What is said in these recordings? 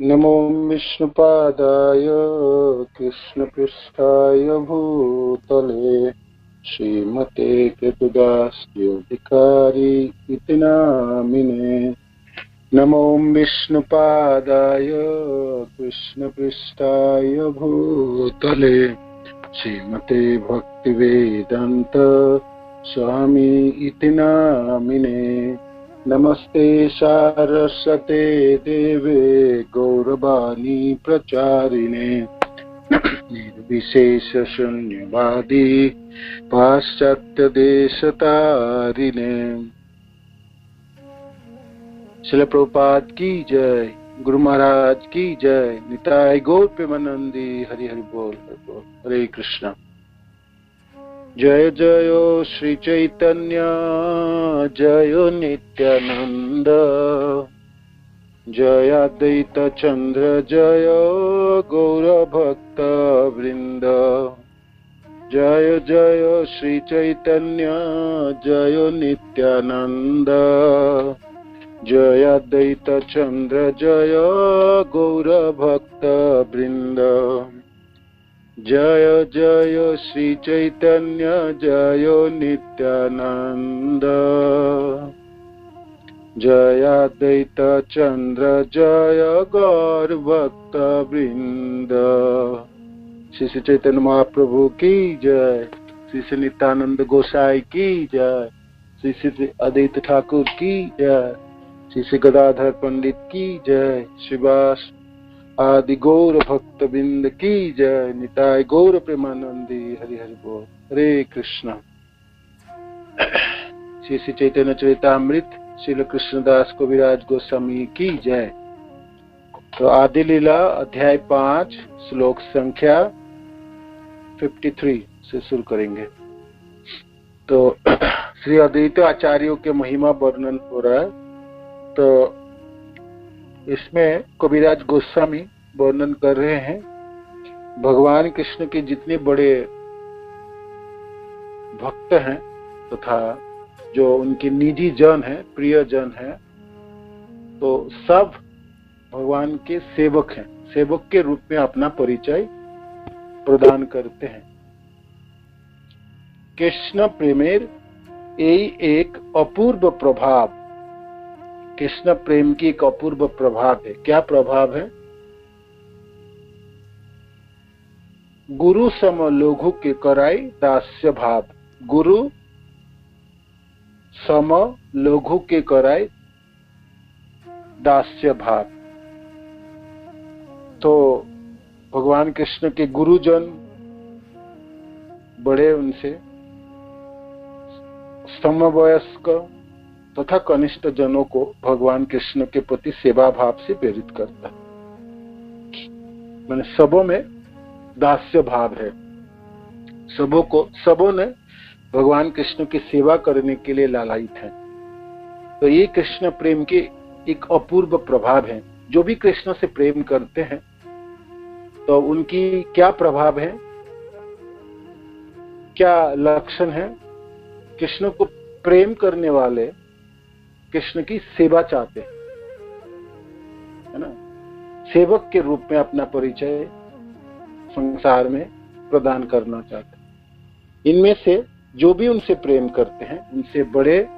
नमो विष्णुपादाय कृष्णपृष्ठाय भूतले श्रीमते कृतदास्योऽधिकारी इति नामिने। नमो विष्णुपादाय कृष्णपृष्ठाय भूतले श्रीमते भक्तिवेदान्त स्वामी इति नामिने। नमस्ते सारस्वते देवे गौरवाणी प्रचारिणे निर्विशेष शून्यवादी पाश्चात्य देशतारिणे। श्रील प्रभुपाद की जय, गुरु महाराज की जय, निताय गौर प्रेमानंदी। हरि हरि बोल हरे कृष्ण। जय जय श्री चैतन्य जय नित्यानंद जय अद्वैत चंद्र जय गौर भक्त वृंद। जय जय श्री चैतन्य जय नित्यानंद जय अद्वैत चंद्र जय गौर भक्त वृंद। जय जय श्री चैतन्य जय नित्यानंद जय अद्वैत चंद्र जय गौर भक्त वृंद। श्री श्री चैतन्य महाप्रभु की जय, श्री श्री नित्यानंद गोसाई की जय, श्री श्री अद्वैत ठाकुर की जय, श्री श्री गदाधर पंडित की जय, श्रीवास आदि गौर भक्त बिंद की जय, निताय गौर प्रेमानंदी। हरि हरि बोल हरे कृष्ण। श्री श्री चैतन्य चरितामृत श्रील कृष्णदास कविराज गोस्वामी की जय। तो आदि लीला अध्याय 5 श्लोक संख्या 53 से शुरू करेंगे। तो श्री अद्वैत आचार्यों के महिमा वर्णन हो रहा है। तो इसमें कविराज गोस्वामी वर्णन कर रहे हैं भगवान कृष्ण के जितने बड़े भक्त हैं तथा जो उनके निजी जन हैं, प्रिय जन हैं, तो सब भगवान के सेवक हैं, सेवक के रूप में अपना परिचय प्रदान करते हैं। कृष्ण प्रेमेर यही एक अपूर्व प्रभाव, कृष्ण प्रेम की एक अपूर्व प्रभाव है। क्या प्रभाव है? गुरु सम लघु के कराई दास्य भाव। गुरु सम लघु के कराई दास्य भाव। तो भगवान कृष्ण के गुरुजन बड़े, उनसे समवयस्क तथा कनिष्ठ जनों को भगवान कृष्ण के प्रति सेवा भाव से प्रेरित करता है। मैंने सबों में दास्य भाव है। सबों ने भगवान कृष्ण की सेवा करने के लिए लालायित है। तो ये कृष्ण प्रेम के एक अपूर्व प्रभाव है। जो भी कृष्ण से प्रेम करते हैं तो उनकी क्या प्रभाव है, क्या लक्षण है? कृष्ण को प्रेम करने वाले कृष्ण की सेवा चाहते हैं, है ना। सेवक के रूप में अपना परिचय संसार में प्रदान करना चाहते हैं। इनमें से जो भी उनसे प्रेम करते हैं, उनसे बड़े,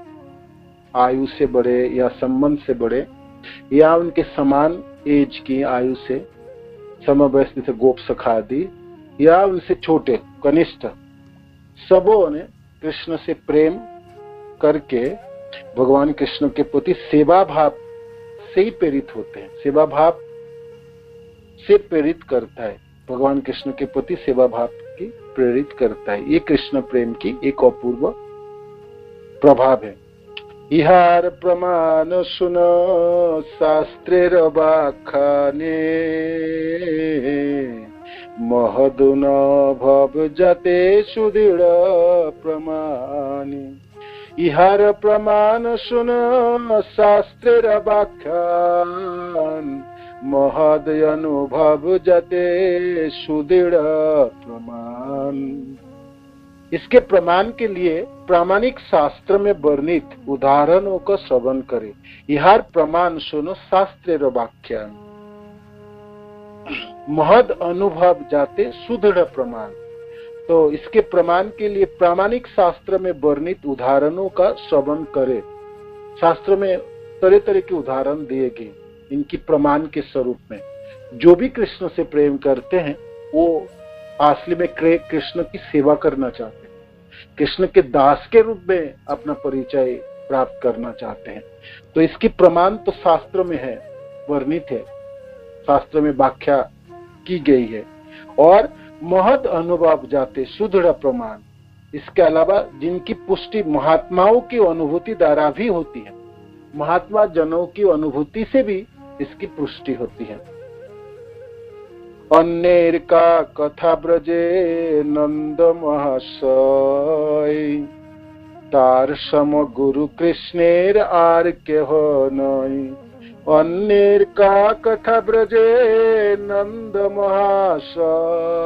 आयु से बड़े या संबंध से बड़े या उनके समान एज की आयु से, समवयस्क से गोप सखादी, या उनसे छोटे कनिष्ठ, सबों ने कृष्ण से प्रेम करके भगवान कृष्ण के प्रति सेवा भाव से ही प्रेरित होते हैं। सेवा भाव से प्रेरित करता है, भगवान कृष्ण के प्रति सेवा भाव की प्रेरित करता है। ये कृष्ण प्रेम की एक अपूर्व प्रभाव है। इहार प्रमाण सुन शास्त्रेर बाखाने महदुन भव जाते सुदृढ़ प्रमाणी। इहार प्रमाण सुन शास्त्रेर व्याख्यान महद अनुभव जाते सुदृढ़ प्रमाण। इसके प्रमाण के लिए प्रामाणिक शास्त्र में वर्णित उदाहरणों का श्रवण करें। इहार प्रमाण सुनो शास्त्रेर व्याख्यान। महद अनुभव जाते सुदृढ़ प्रमाण। तो इसके प्रमाण के लिए प्रामाणिक शास्त्र में वर्णित उदाहरणों का श्रवण करें। शास्त्र में तरह तरह के उदाहरण दिए गए इनकी प्रमाण के स्वरूप में। जो भी कृष्ण से प्रेम करते हैं वो असली में कृष्ण की सेवा करना चाहते हैं, कृष्ण के दास के रूप में अपना परिचय प्राप्त करना चाहते हैं। तो इसकी प्रमाण तो शास्त्र में है, वर्णित है, शास्त्र में व्याख्या की गई है। और महद अनुभव जाते सुदृढ़ प्रमाण, इसके अलावा जिनकी पुष्टि महात्माओं की अनुभूति द्वारा भी होती है, महात्मा जनों की अनुभूति से भी इसकी पुष्टि होती है। अन्येर का कथा ब्रजे नंद महाशय, तार सम गुरु कृष्णेर आर केह नय। अन्येर का कथा ब्रजे नंद महाशय,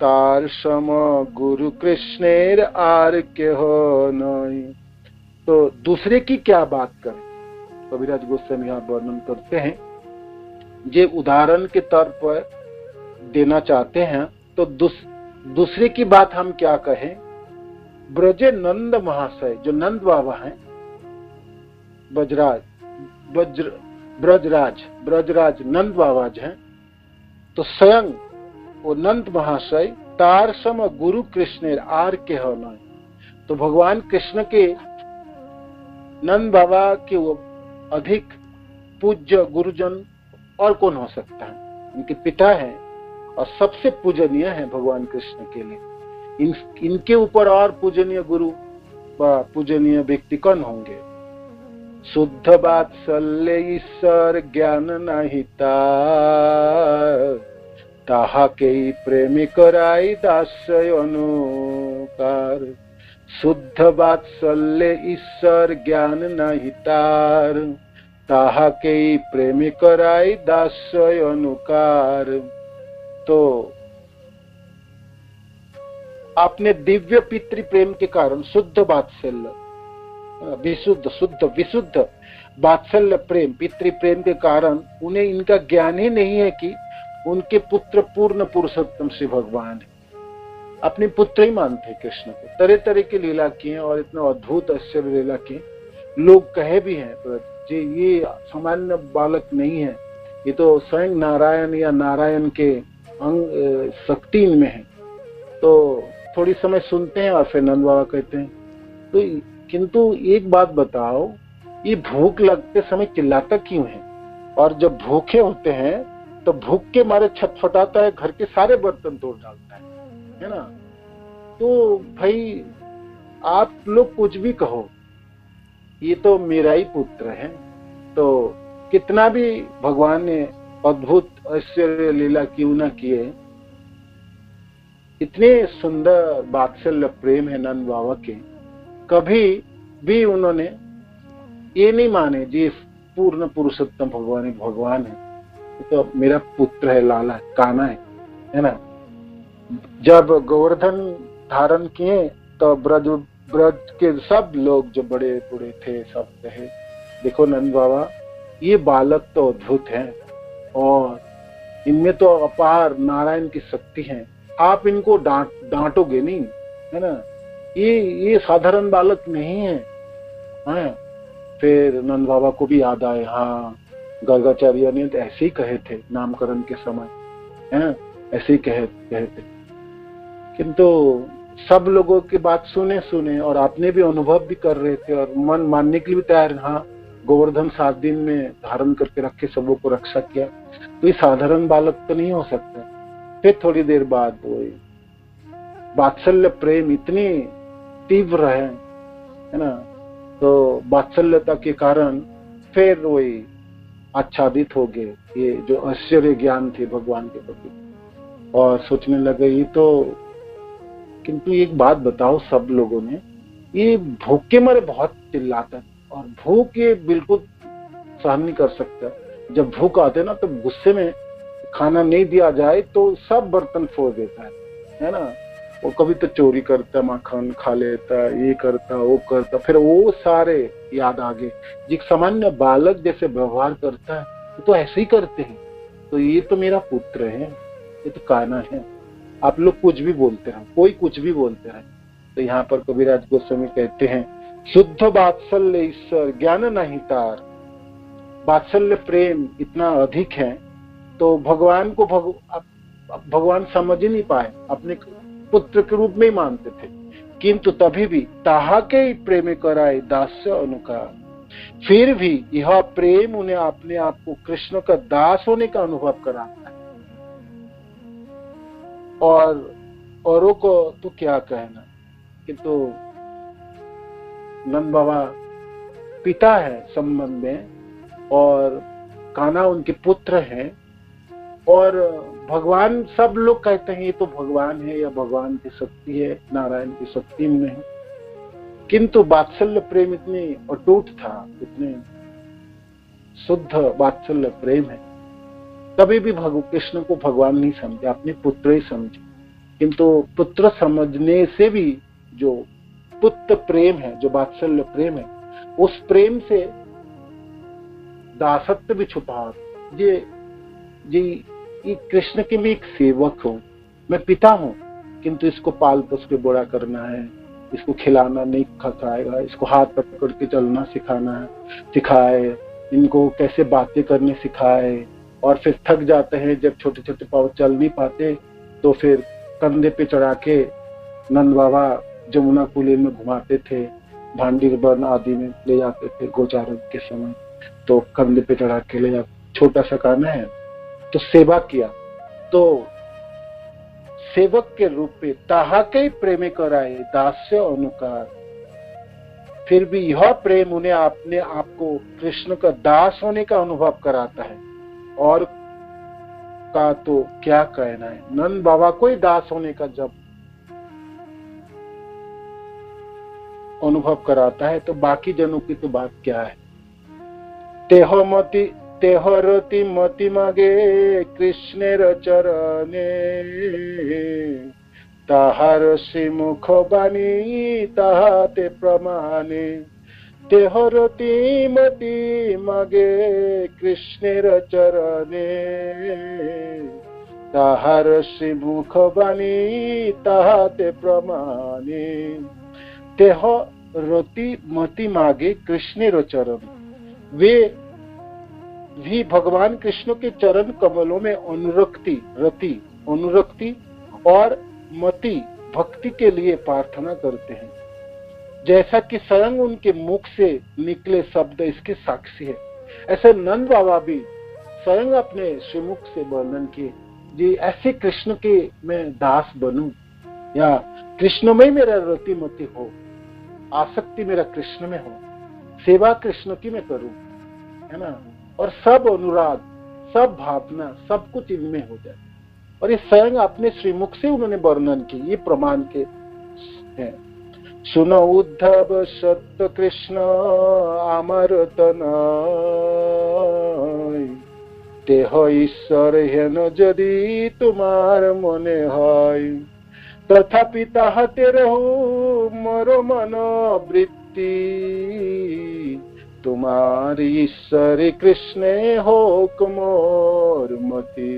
तार सम गुरु कृष्णेर आर केह नय। तो दूसरे की क्या बात करें, कविराज गोस्वामी यहाँ वर्णन करते हैं। जे उदाहरण के तौर पर देना चाहते हैं तो दूसरे की बात हम क्या कहें। ब्रजे नंद महाशय, जो नंद बाबा हैं, ब्रजराज नंद बाबा हैं, तो स्वयं वो नंद महाशय तार सम गुरु कृष्ण आर के होना। तो भगवान कृष्ण के नंद बाबा के वो अधिक पूज्य गुरुजन और कौन हो सकता है। उनके पिता हैं और सबसे पूजनीय है भगवान कृष्ण के लिए। इनके ऊपर और पूजनीय गुरु व पूजनीय व्यक्ति कौन होंगे। शुद्ध वात्सल्य ईश्वर ज्ञान नहीं ताहा के प्रेमी कराई दास्य अनुकार। शुद्ध वात्सल्य ईश्वर ज्ञान नहीं ताहा के प्रेमी कराई दास्य अनुकार। तो आपने दिव्य पितृ प्रेम के कारण शुद्ध वात्सल्य, विशुद्ध वात्सल्य प्रेम, पितृ प्रेम के कारण उन्हें इनका ज्ञान ही नहीं है कि उनके पुत्र पूर्ण पुरुषोत्तम श्री भगवान है। अपने पुत्र ही मानते हैं कृष्ण को। तरह तरह की लीला किए और इतना अद्भुत आश्चर्य लीला किए। लोग कहे भी हैं जी ये सामान्य बालक नहीं है, ये तो स्वयं नारायण या नारायण के अंग शक्ति इनमें है। तो थोड़ी समय सुनते हैं और फिर नंद बाबा कहते हैं तो किंतु एक बात बताओ, ये भूख लगते समय चिल्लाता क्यों है। और जब भूखे होते हैं तो भूख के मारे छटफटाता है, घर के सारे बर्तन तोड़ डालता है ना। तो भाई आप लोग कुछ भी कहो, ये तो मेरा ही पुत्र है। तो कितना भी भगवान ने अद्भुत ऐश्वर्य लीला क्यों ना किए, इतने सुंदर वात्सल्य प्रेम है नंद बाबा के, कभी भी उन्होंने ये नहीं माने जी पूर्ण पुरुषोत्तम भगवान है, तो मेरा पुत्र है, लाला है, काना है ना। जब गोवर्धन धारण किए तो ब्रज के सब लोग जो बड़े बूढ़े थे सब कहे देखो नंद बाबा ये बालक तो अद्भुत है और इनमें तो अपार नारायण की शक्ति है, आप इनको डांटोगे नहीं, है ना। ये साधारण बालक नहीं है। फिर नंद बाबा को भी याद आए, हाँ गर्गाचार्य ने तो ऐसे ही कहे थे नामकरण के समय, है ऐसे ही कहे थे। किंतु सब लोगों की बात सुने और आपने भी अनुभव भी कर रहे थे और मन मानने के लिए भी तैयार। हाँ गोवर्धन 7 दिन में धारण करके रखे, सबों को रक्षा किया, तो ये साधारण बालक तो नहीं हो सकता। फिर थोड़ी देर बाद वही वात्सल्य प्रेम इतनी तीव्र है ना, तो वात्सल्यता के कारण फिर वही आच्छादित हो गए ये जो आश्चर्य ज्ञान थे भगवान के प्रति, और सोचने लगे ये तो। किंतु एक बात बताओ, सब लोगों ने ये भूख के मारे बहुत चिल्लाता है और भूख ये बिल्कुल सहन नहीं कर सकता। जब भूख आते ना तो गुस्से में खाना नहीं दिया जाए तो सब बर्तन फोड़ देता है ना। वो कभी तो चोरी करता, माखन खा लेता, ये करता वो करता, फिर वो सारे याद आ गए। जिस सामान्य बालक जैसे व्यवहार करता है तो ऐसे ही करते हैं, तो ये तो मेरा पुत्र है, ये तो कान्हा है। आप लोग कुछ भी बोलते हैं, कोई कुछ भी बोलते हैं। तो यहाँ पर कविराज गोस्वामी कहते हैं, शुद्ध वात्सल्य ईश्वर ज्ञान नहीं तार। वात्सल्य प्रेम इतना अधिक है तो भगवान को भगवान समझ ही नहीं पाए, अपने पुत्र के रूप में ही मानते थे। किंतु तभी भी ताहा के प्रेम कराए दास्य अनुकार, फिर भी यह प्रेम उन्हें अपने आप को कृष्ण का दास होने का अनुभव कराता है। और औरों को तो क्या कहना, कि तो नंद बाबा पिता है संबंध में और कान्हा उनके पुत्र हैं, और भगवान सब लोग कहते हैं ये तो भगवान है या भगवान की शक्ति है, नारायण की शक्ति में है। किंतु वात्सल्य प्रेम इतनी अटूट था, इतने शुद्ध वात्सल्य प्रेम है, कभी भी कृष्ण को भगवान नहीं समझे, अपने पुत्र ही समझे। किंतु पुत्र समझने से भी जो पुत्र प्रेम है, जो वात्सल्य प्रेम है, उस प्रेम से दासत्व भी छुपा। ये कृष्ण के भी एक सेवक हूं, मैं पिता हूं, किंतु इसको पाल पोस के बड़ा करना है, इसको खिलाना नहीं खाएगा, इसको हाथ पकड़ के चलना सिखाए, इनको कैसे बातें करने सिखाए। और फिर थक जाते हैं, जब छोटे छोटे पाँव चल नहीं पाते तो फिर कंधे पे चढ़ा के नंद बाबा जमुना कुलीन में घुमाते थे, भांडीर वन आदि में ले जाते थे गोचारण के समय, तो कंधे पे चढ़ा के ले जाते, छोटा सा कान्हा है तो सेवा किया। तो सेवक के रूप में ताहा के प्रेमे कराए दास्य अनुकार, फिर भी यह प्रेम उन्हें अपने आप को कृष्ण का दास होने का अनुभव कराता है। और का तो क्या कहना है, नंद बाबा को ही दास होने का जब अनुभव कराता है तो बाकी जनों की तो बात क्या है। तेहरति मति मागे कृष्णेर चरणे, ताहार श्रीमुख बाणी ताहाते प्रमाणे। तेहरति मति मागे कृष्णेर चरणे, ताहार श्रीमुख बाणी ताहाते प्रमाणे। तेहरति मति मागे कृष्णेर चरण, वे भी भगवान कृष्ण के चरण कमलों में अनुरक्ति और मति भक्ति के लिए प्रार्थना करते हैं, जैसा कि स्वयं उनके मुख से निकले शब्द इसके साक्षी है। ऐसे नंद बाबा भी स्वयं अपने श्रीमुख से वर्णन किए, जी ऐसे कृष्ण के मैं दास बनूं, या कृष्ण में मेरा रति मति हो, आसक्ति मेरा कृष्ण में हो, सेवा कृष्ण की मैं करूं, है ना, और सब अनुराग, सब भावना, सब कुछ इनमें हो जाए। और ये स्वयं अपने श्रीमुख से उन्होंने वर्णन की, ये प्रमाण के हैं। सुनो उद्धव सत्य कृष्ण अमर तनय, तेह ईश्वर हेन यदि तुम्हार मने হয়, तथापि ताहाते रहो मरो मन वृत्ति, तुम्हारी ईश्वर कृष्ण हो मोर मति।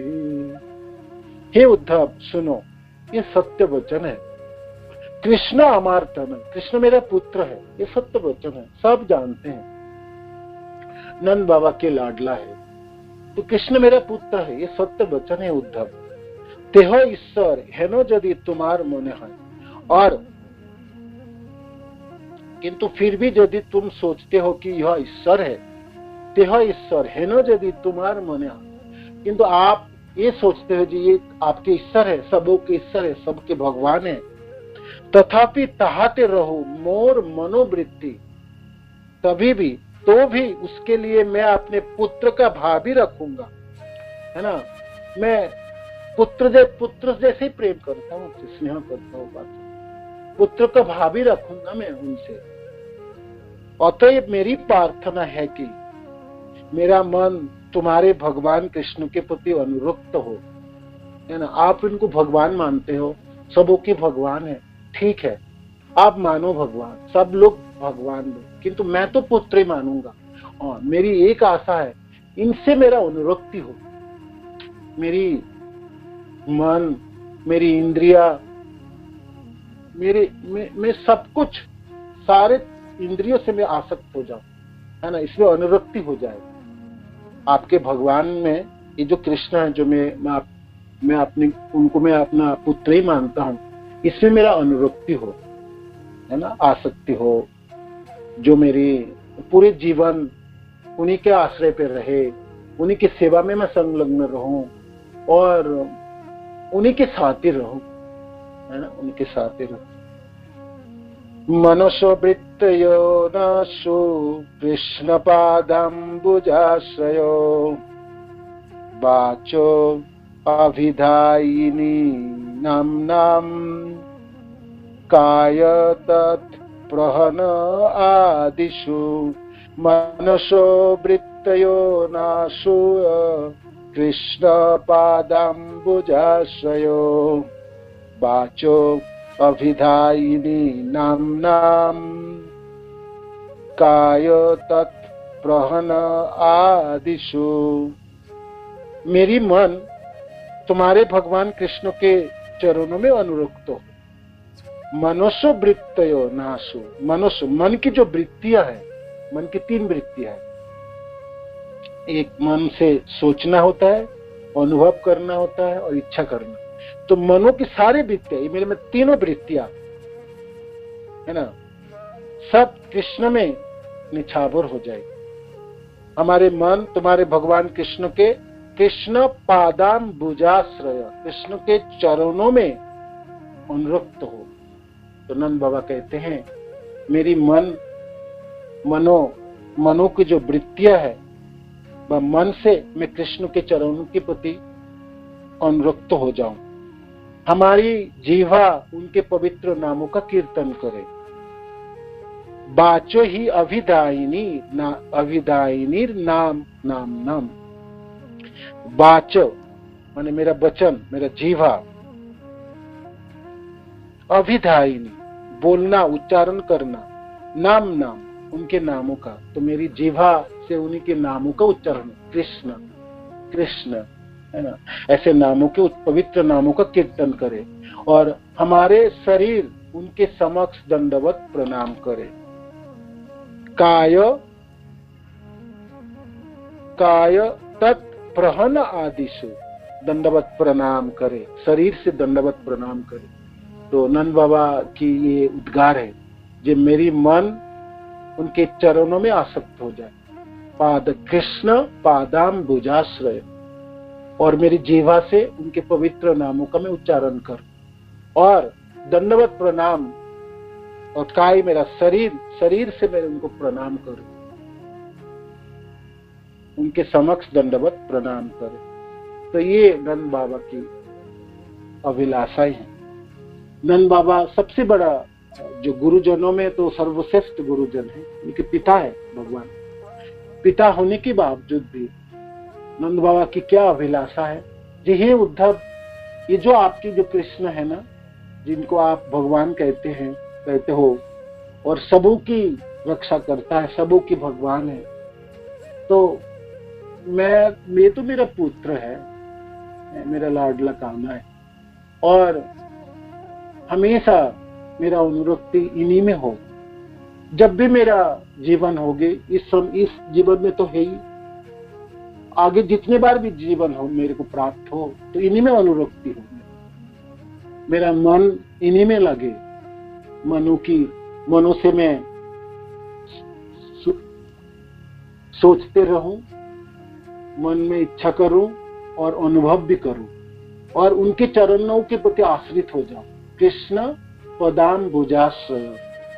हे उद्धव सुनो, ये सत्य वचन है। कृष्ण अमर तन, कृष्ण मेरा पुत्र है, ये सत्य वचन है, सब जानते हैं। नंद बाबा के लाडला है तो कृष्ण मेरा पुत्र है, ये सत्य वचन है उद्धव। तेह ईश्वर हेनो यदि तुम्हार मन है, और किंतु फिर भी यदि तुम सोचते हो कि यह ईश्वर है, तेह ईश्वर हेनो यदि तुम्हार मन है, किंतु आप ये सोचते हो जी ये आपके ईश्वर है, सबों के ईश्वर है, सबके भगवान है, तथापि ताहाते रहो मोर मनोवृत्ति, तभी भी तो भी उसके लिए मैं अपने पुत्र का भाव भी रखूंगा, है ना। मैं पुत्र जैसे प्रेम करता हूँ, स्नेह करता हूँ, पुत्र का भाव भी रखूंगा मैं उनसे। अतएव मेरी प्रार्थना है कि मेरा मन तुम्हारे भगवान कृष्ण के प्रति अनुरक्त हो, है ना। आप इनको भगवान मानते हो, सबों के भगवान है, ठीक है, आप मानो भगवान, सब लोग भगवान दो, किंतु मैं तो पुत्र ही मानूंगा। और मेरी एक आशा है, इनसे मेरा अनुरक्ति हो, मेरी मन, मेरी इंद्रिया, मैं सब कुछ, सारे इंद्रियों से मैं आसक्त हो जाऊं, है ना, इसमें अनुरक्ति हो जाए आपके भगवान में। ये जो कृष्ण है, जो मैं अपने उनको मैं अपना पुत्र ही मानता हूं, इसमें मेरा अनुरक्ति हो, है ना, आसक्ति हो, जो मेरी पूरे जीवन उन्हीं के आश्रय पे रहे, उन्हीं की सेवा में मैं संलग्न रहूं और उन्हीं के साथ ही रहूं, है ना, उनके साथ ही रहूं। मनसो वृत्तयो नाशो कृष्ण पादाम्बुजाश्रयो वाचो अभिधायिनी नाम्नां काय तत् प्रहन आदिषु मनसो वृत्तयो नाशो कृष्ण पादाम्बुजाश्रयो वाचो अभिधायिनी नाम्नां काय तत् प्रहन आदिषु। मेरी मन तुम्हारे भगवान कृष्ण के चरणों में अनुरक्त हो। मनसो वृत्तयो नाशो, मनसो मन की जो वृत्तियां है, मन की 3 वृत्तियां है। एक मन से सोचना होता है, अनुभव करना होता है और इच्छा करना। तो मनो की सारी वृत्तियां, ये मेरे में तीनों वृत्तियां, है ना, सब कृष्ण में निछावर हो जाएगी। हमारे मन तुम्हारे भगवान कृष्ण के कृष्ण पादाम्बुजाश्रय, कृष्ण के चरणों में अनुरक्त हो। तो नंद बाबा कहते हैं मेरी मनो की जो वृत्तियां है, वह मन से मैं कृष्ण के चरणों के प्रति अनुरक्त हो जाऊं। हमारी जीवा उनके पवित्र नामों का कीर्तन करे। बाचो ही अभिदायिनी नाम नाम। बाचो माने मेरा वचन, मेरा जीवा, अभिधायिनी बोलना, उच्चारण करना, नाम उनके नामों का। तो मेरी जीवा से उन्हीं के नामों का उच्चारण, कृष्ण कृष्ण, है ना, ऐसे नामों के पवित्र नामों का कीर्तन करे और हमारे शरीर उनके समक्ष दंडवत प्रणाम करे। काय तत् प्रहन आदिशु, दंडवत प्रणाम करे, शरीर से दंडवत प्रणाम करे। तो नंद बाबा की ये उद्गार है, जो मेरी मन उनके चरणों में आसक्त हो जाए। पाद कृष्ण पादाम्बुजाश्रय, और मेरी जीवा से उनके पवित्र नामों का मैं उच्चारण करूं और दंडवत प्रणाम, और काय मेरा शरीर से मैं उनको प्रणाम करूं, उनके समक्ष दंडवत प्रणाम करूं। तो ये नंद बाबा की अभिलाषाएं हैं। नंद बाबा सबसे बड़ा, जो गुरुजनों में तो सर्वश्रेष्ठ गुरुजन है, उनके पिता है भगवान। पिता होने के बावजूद भी नंद बाबा की क्या अभिलाषा है। जी हे उद्धव, ये जो आपकी जो कृष्ण है ना, जिनको आप भगवान कहते हो और सबों की रक्षा करता है, सबों की भगवान है, तो मैं तो मेरा पुत्र है, मेरा लाडला कान्हा है, और हमेशा मेरा अनुरक्ति इन्हीं में हो। जब भी मेरा जीवन होगी, इस जीवन में तो है ही, आगे जितने बार भी जीवन हो मेरे को प्राप्त हो, तो इन्हीं में अनुरक्ति हो। मेरा मन इन्हीं में लगे, मनो से मैं सोचते रहूं, मन में इच्छा करूं और अनुभव भी करूं, और उनके चरणों के प्रति आश्रित हो जाऊं। कृष्ण पदाम्बुजाश्रय,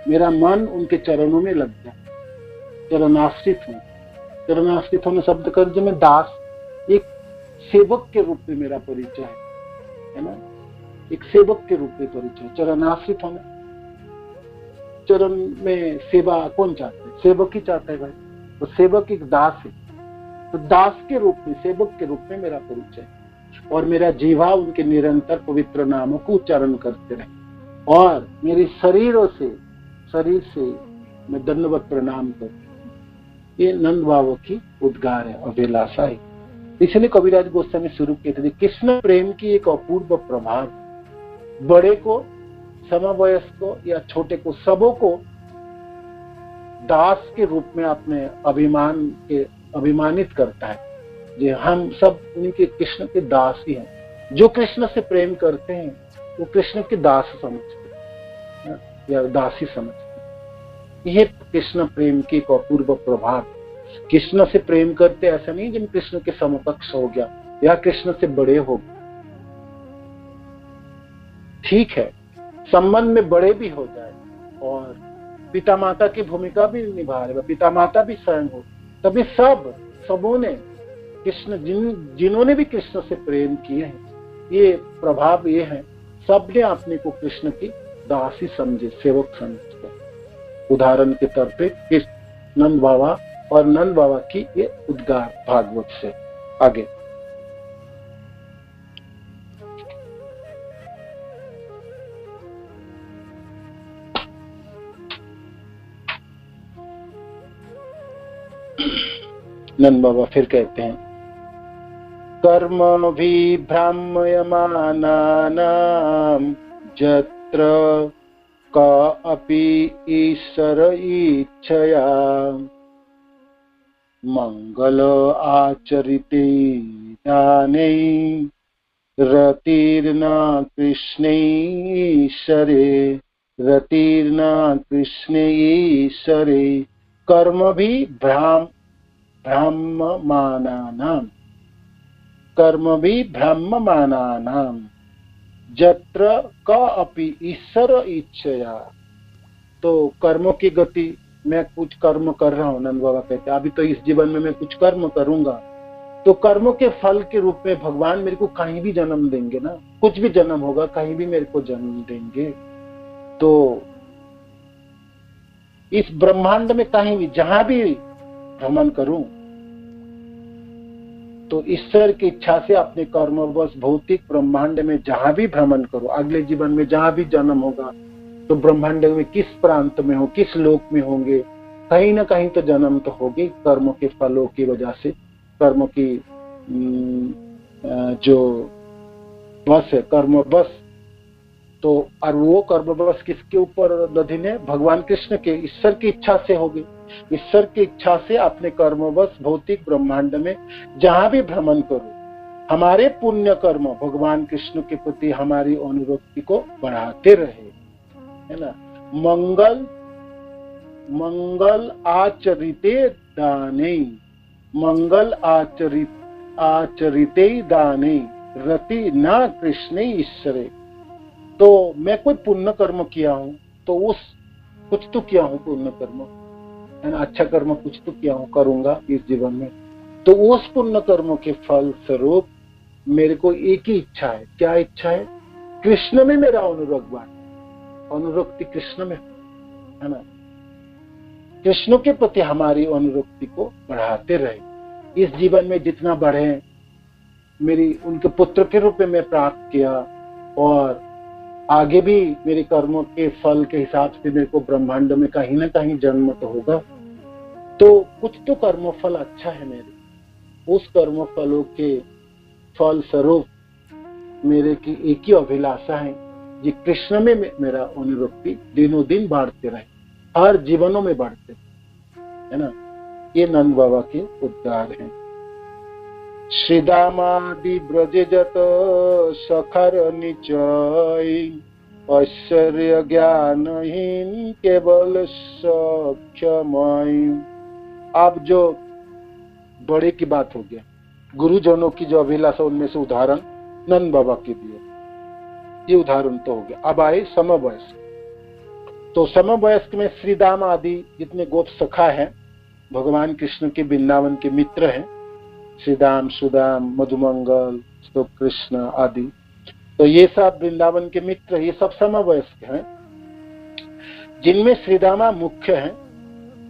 मेरा मन उनके चरणों में लग जाए, चरणाश्रित हूं। चरणाश्रित होने शब्द कर जो मैं दास, एक सेवक के रूप में मेरा परिचय है ना, एक सेवक के रूप में परिचय। चरणाश्रित होना, चरण में सेवा कौन चाहता है? सेवक ही चाहता है भाई। तो सेवक एक दास है, तो दास के रूप में, सेवक के रूप में मेरा परिचय, और मेरा जीवा उनके निरंतर पवित्र नामों को उच्चारण करते रहे, और मेरी शरीर से मैं दंडवत प्रणाम करती हूँ। ये नंद बाबा की उद्गार है, अभिलाषा है। इसलिए कविराज गोस्वामी शुरू किए थे कृष्ण प्रेम की एक अपूर्व प्रभाव, बड़े को, समवयस्क को या छोटे को, सबों को दास के रूप में अपने अभिमानित करता है। जी हम सब उनके कृष्ण के दास ही हैं। जो कृष्ण से प्रेम करते हैं वो कृष्ण के दास समझते हैं या दासी समझते हैं। यह कृष्ण प्रेम की एक अपूर्व प्रभाव। कृष्ण से प्रेम करते ऐसा नहीं जिन कृष्ण के समकक्ष हो गया या कृष्ण से बड़े हो गए। ठीक है, संबंध में बड़े भी हो जाए और पिता माता की भूमिका भी निभा रहे, पिता माता भी स्वयं हो, तभी सबों ने कृष्ण जिन्होंने भी कृष्ण से प्रेम किए हैं, ये प्रभाव ये है, सबने अपने को कृष्ण की दासी समझे, सेवक समझे। उदाहरण के तौर पे कृष्ण नंद बाबा और नंद बाबा की ये उद्गार भागवत से। आगे नंद बाबा फिर कहते हैं, कर्म भी भ्राम्यमानानां जत्र का अपि ईश्वर इच्छया मंगल आचरिते दाने रतिर्न कृष्णे ईश्वरे कर्म भी भ्राम्यमानानां जत्र का अपि ईश्वर इच्छया। तो कर्मों की गति, मैं कुछ कर्म कर रहा हूं, नंद बाबा कहते हैं अभी तो इस जीवन में मैं कुछ कर्म करूंगा, तो कर्मों के फल के रूप में भगवान मेरे को कहीं भी जन्म देंगे ना, कुछ भी जन्म होगा कहीं भी मेरे को जन्म देंगे। तो इस ब्रह्मांड में कहीं भी जहां भी भ्रमण करूं तो ईश्वर की इच्छा से अपने कर्मवश भौतिक ब्रह्मांड में जहां भी भ्रमण करूं, अगले जीवन में जहां भी जन्म होगा तो ब्रह्मांड में किस प्रांत में हो, किस लोक में होंगे, कहीं ना कहीं तो जन्म तो होगी कर्मों के फलों की वजह से। कर्म की जो बस है कर्म बस, तो और वो कर्म बस किसके ऊपर अधीन है? भगवान कृष्ण के, ईश्वर की इच्छा से होगी। ईश्वर की इच्छा से अपने कर्मवश भौतिक ब्रह्मांड में जहां भी भ्रमण करो, हमारे पुण्य कर्म भगवान कृष्ण के प्रति हमारी अनुरक्ति को बढ़ाते रहे, है ना। मंगल आचरिते दाने, मंगल आचरिते दाने रति न कृष्ण ईश्वरे। तो मैं कोई पुण्य कर्म किया हूं तो उस कुछ तो किया हूं पुण्य कर्म, है ना, अच्छा कर्म कुछ तो किया हूं, करूंगा इस जीवन में, तो उस पुण्य कर्मों के फल स्वरूप मेरे को एक ही इच्छा है। क्या इच्छा है? कृष्ण में मेरा अनुरक्ति कृष्ण में, है ना। कृष्ण के प्रति हमारी अनुरक्ति को बढ़ाते रहे। इस जीवन में जितना बढ़े, मेरी उनके पुत्र के रूप में मैं प्राप्त किया और आगे भी मेरे कर्मों के फल के हिसाब से मेरे को ब्रह्मांड में कहीं ना कहीं जन्म तो होगा, तो कुछ तो कर्म फल अच्छा है मेरे, उस कर्म फलों के फल स्वरूप मेरे की एक ही अभिलाषा है कि कृष्ण में मेरा अनुरक्ति दिनों दिन बढ़ते रहे, हर जीवनों में बढ़ते, है ना। ये नंद बाबा के उद्गार हैं। श्रीदामादि ब्रजजत सखर निचय ऐश्वर्य ज्ञानहीन केवल सख्यमय। अब जो बड़े की बात हो गया, गुरुजनों की जो अभिलाषा, उनमें से उदाहरण नंद बाबा के दिए, ये उदाहरण तो हो गया। अब आए समवयस्क। तो समवयस्क में श्रीदाम आदि जितने गोप सखा हैं, भगवान कृष्ण के वृंदावन के मित्र हैं, श्रीदाम, सुदाम, मधुमंगल, तो कृष्ण आदि, तो ये सब वृंदावन के मित्र, ये सब समवयस्क हैं। जिनमें श्रीदामा मुख्य हैं,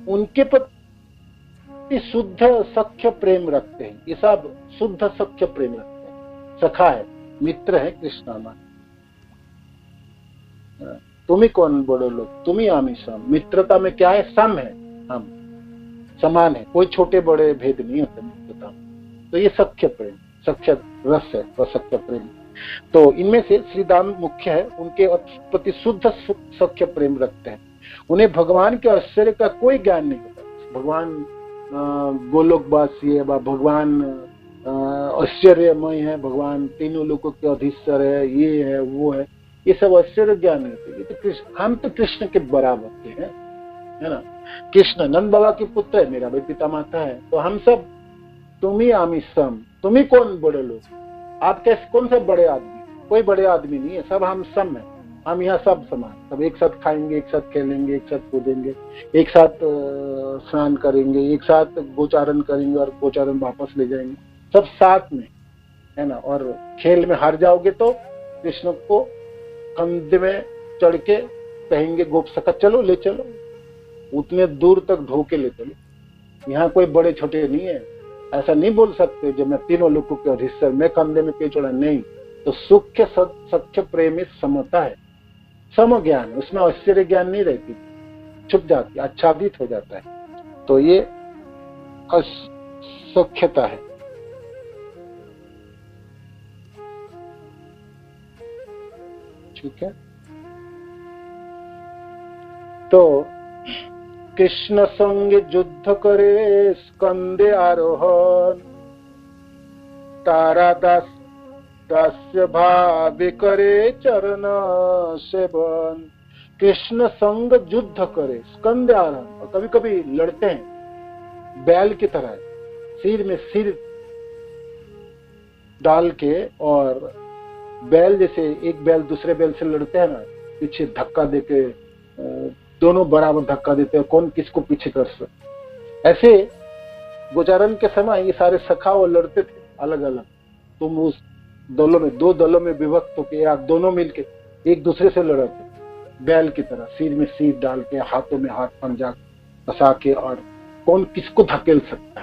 उनके प्रति शुद्ध सख्य प्रेम रखते हैं। ये सब शुद्ध सख्य प्रेम रखते हैं, सखा है, मित्र है कृष्णामा। तुम्ही कौन बड़े लोग, तुम्ही आमी सम। मित्रता में क्या है? सम है, हम समान है, कोई छोटे बड़े भेद नहीं होते मित्रता। तो ये सख्य प्रेम, सख्य रस है वह सख्य प्रेम। तो इनमें से श्री दाम मुख्य है, उनके प्रति शुद्ध सख्य प्रेम रखते हैं। उन्हें भगवान के आश्चर्य का कोई ज्ञान नहीं होता। भगवान गोलोकवासी है, भगवान आश्चर्यमय है, भगवान तीनों लोगों के अधीश्वर है, ये है वो है, ये सब आश्चर्य ज्ञान नहीं होते। ये तो कृष्ण, हम तो कृष्ण के बराबर के हैं, है ना। कृष्ण नंद बाबा के पुत्र है, मेरा भी पिता माता है, तो हम सब तुम ही आमी सम, तुम ही कौन बड़े लोग, आप कैसे कौन से बड़े आदमी, कोई बड़े आदमी नहीं है, सब हम सम है, हम यहाँ सब समान, सब एक साथ खाएंगे, एक साथ खेलेंगे, एक साथ कूदेंगे, एक साथ स्नान करेंगे, एक साथ गोचारण करेंगे और गोचारण वापस ले जाएंगे, सब साथ में, है ना। और खेल में हार जाओगे तो कृष्ण को कंधे में चढ़ के कहेंगे गोप सखा चलो ले चलो, उतने दूर तक ढो के ले चलो। यहाँ कोई बड़े छोटे नहीं है, ऐसा नहीं बोल सकते जब मैं तीनों लोगों के अधीश्वर, मैं कंधे में क्यों चढ़ा, नहीं। तो सुख सख्य प्रेम में समता है, सम ज्ञान, उसमें आश्चर्य ज्ञान नहीं रहती, छुप जाती, आच्छादित हो जाता है। तो ये असख्यता है। ठीक है। तो कृष्ण संग युद्ध करे स्कंदे आरोहण, तारा दास्य भाव करे चरण सेवन। कृष्ण संग युद्ध करे स्कंदे आरोहण, और कभी कभी लड़ते हैं बैल की तरह, सिर में सिर डाल के, और बैल जैसे एक बैल दूसरे बैल से लड़ते हैं ना, पीछे धक्का देके, दोनों बराबर धक्का देते हैं, कौन किसको पीछे कर सकते। ऐसे गोचारण के समय ये सारे सखा वो लड़ते थे अलग अलग। तुम उस दलों में, दो दलों में विभक्त होके या दोनों मिलके एक दूसरे से लड़ते बैल की तरह, सिर में सिर डाल के, हाथों में हाथ पंजा फंसा के, और कौन किसको धकेल सकता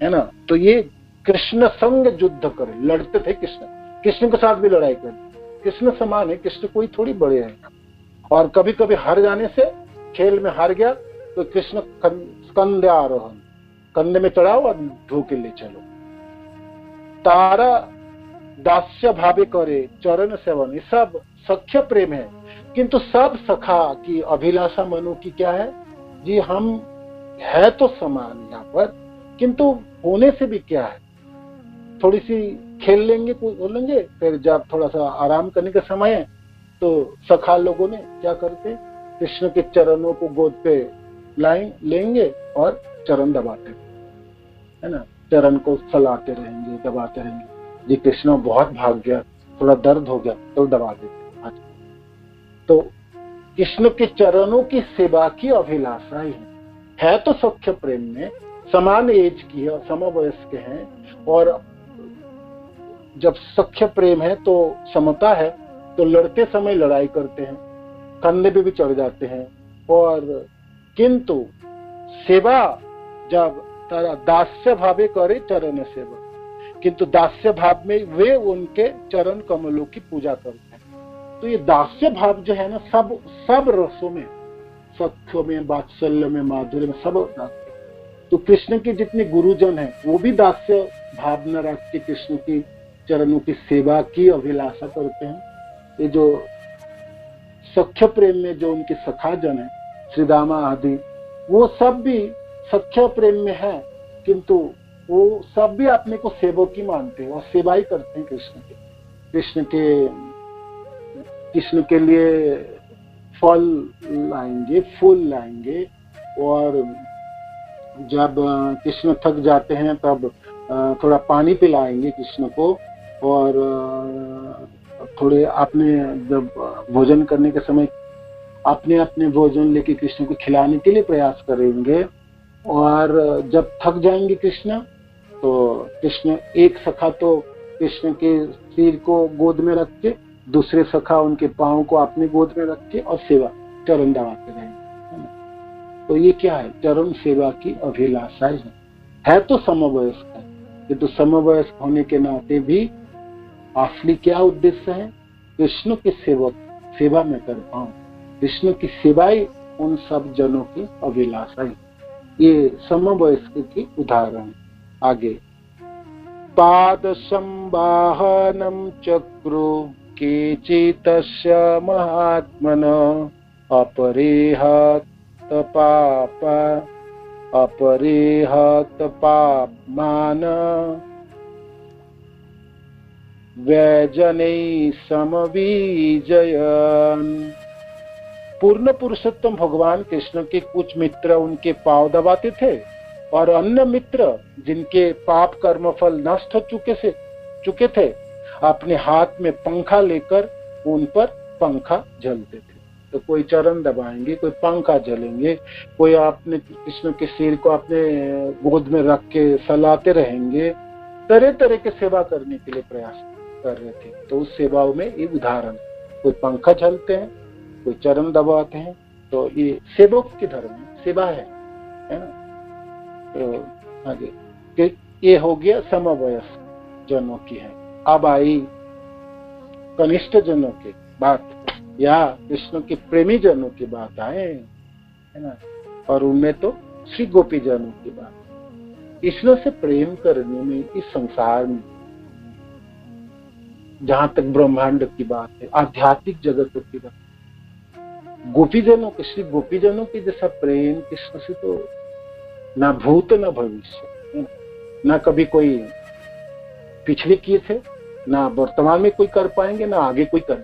है ना। तो ये कृष्ण संग युद्ध करे, लड़ते थे कृष्ण, कृष्ण के साथ भी लड़ाई कर, कृष्ण समान है, कृष्ण कोई थोड़ी बड़े हैं। और कभी कभी हार जाने से, खेल में हार गया तो कृष्ण स्कंदे आरोहण, कंधे में चढ़ाओ और ढो के ले चलो। तारा दास्य भावे करे चरण सेवन, ये सब सख्य प्रेम है। किंतु सब सखा की अभिलाषा मनु की क्या है जी, हम है तो समान यहाँ पर, किंतु होने से भी क्या है, थोड़ी सी खेल लेंगे, बोलेंगे, फिर जब थोड़ा सा आराम करने का समय है तो सखा लोगों ने क्या करते, कृष्ण के चरणों को गोद पे लेंगे और चरण दबाते, है ना, चरण को सलाते रहेंगे, दबाते रहेंगे। जी कृष्ण बहुत भाग गया, थोड़ा दर्द हो गया तो दबा देते। तो कृष्ण के चरणों की सेवा की अभिलाषा ही है तो सख्य प्रेम में, समान एज की है और समवयस्क हैं, और जब सख्य प्रेम है तो समता है, तो लड़ते समय लड़ाई करते हैं, कंधे पे भी चढ़ जाते हैं। और किंतु सेवा जब तारा दास्य भावे करे चरण सेवा, किंतु दास्य भाव में वे उनके चरण कमलों की पूजा करते हैं। तो ये दास्य भाव जो है ना, सब रसों में, सख्य में, वात्सल्य में, माधुर्य में, सब दास्य। तो कृष्ण के जितने गुरुजन हैं वो भी दास्य भावना रख के कृष्ण की चरणों की सेवा की अभिलाषा करते हैं। ये जो सख्य प्रेम में जो उनके सखाजन है, श्री दामा आदि, वो सब भी सख्य प्रेम में है, किंतु वो सब भी अपने को सेवक ही मानते हैं और सेवा ही करते हैं कृष्ण के लिए फल लाएंगे, फूल लाएंगे, और जब कृष्ण थक जाते हैं तब थोड़ा पानी पिलाएंगे कृष्ण को, और थोड़े अपने जब भोजन करने के समय अपने अपने भोजन लेके कृष्ण को खिलाने के लिए प्रयास करेंगे। और जब थक जाएंगे कृष्ण, तो कृष्ण एक सखा तो कृष्ण के सिर को गोद में रख के, दूसरे सखा उनके पांव को अपने गोद में रख के और सेवा चरण दबाते रहेंगे। तो ये क्या है, चरण सेवा की अभिलाषा है तो समवयस्क है, ये तो समवयस्क होने के नाते भी असली क्या उद्देश्य है, कृष्ण की सेवा में कर पाऊं, कृष्ण की सेवाई उन सब जनों की अभिलाषा है। ये समवयस्क की उदाहरण। आगे पाद संवाहनम चक्रु केचितस्य महात्मन अपरेहत पापमान व्यजने समविजयन। पूर्ण पुरुषोत्तम भगवान कृष्ण के कुछ मित्र उनके पांव दबाते थे और अन्य मित्र जिनके पाप कर्म फल नष्ट हो चुके थे अपने हाथ में पंखा लेकर उन पर पंखा झलते थे। तो कोई चरण दबाएंगे, कोई पंखा झलेंगे, कोई अपने कृष्ण के सिर को अपने गोद में रख के सहलाते रहेंगे। तरह तरह के सेवा करने के लिए प्रयास कर रहे थे। तो उस सेवाओं में ये उदाहरण, कोई पंखा झलते हैं, कोई चरण दबाते हैं। तो ये सेवक की धर्म है, सेवा है ना। तो आगे ये हो गया समवयस्क जनों की है। अब आई कनिष्ठ जनों की बात या कृष्ण के प्रेमी जनों की बात आए, है ना। और उनमें तो श्री गोपी जनों की बात। कृष्ण से प्रेम करने में इस संसार में जहां तक ब्रह्मांड की बात है, आध्यात्मिक जगत की बात, गोपीजनों के, श्री गोपीजनों के जैसा प्रेम कृष्ण से तो ना भूत ना भविष्य, ना कभी कोई पिछले किए थे, ना वर्तमान में कोई कर पाएंगे, ना आगे कोई कर।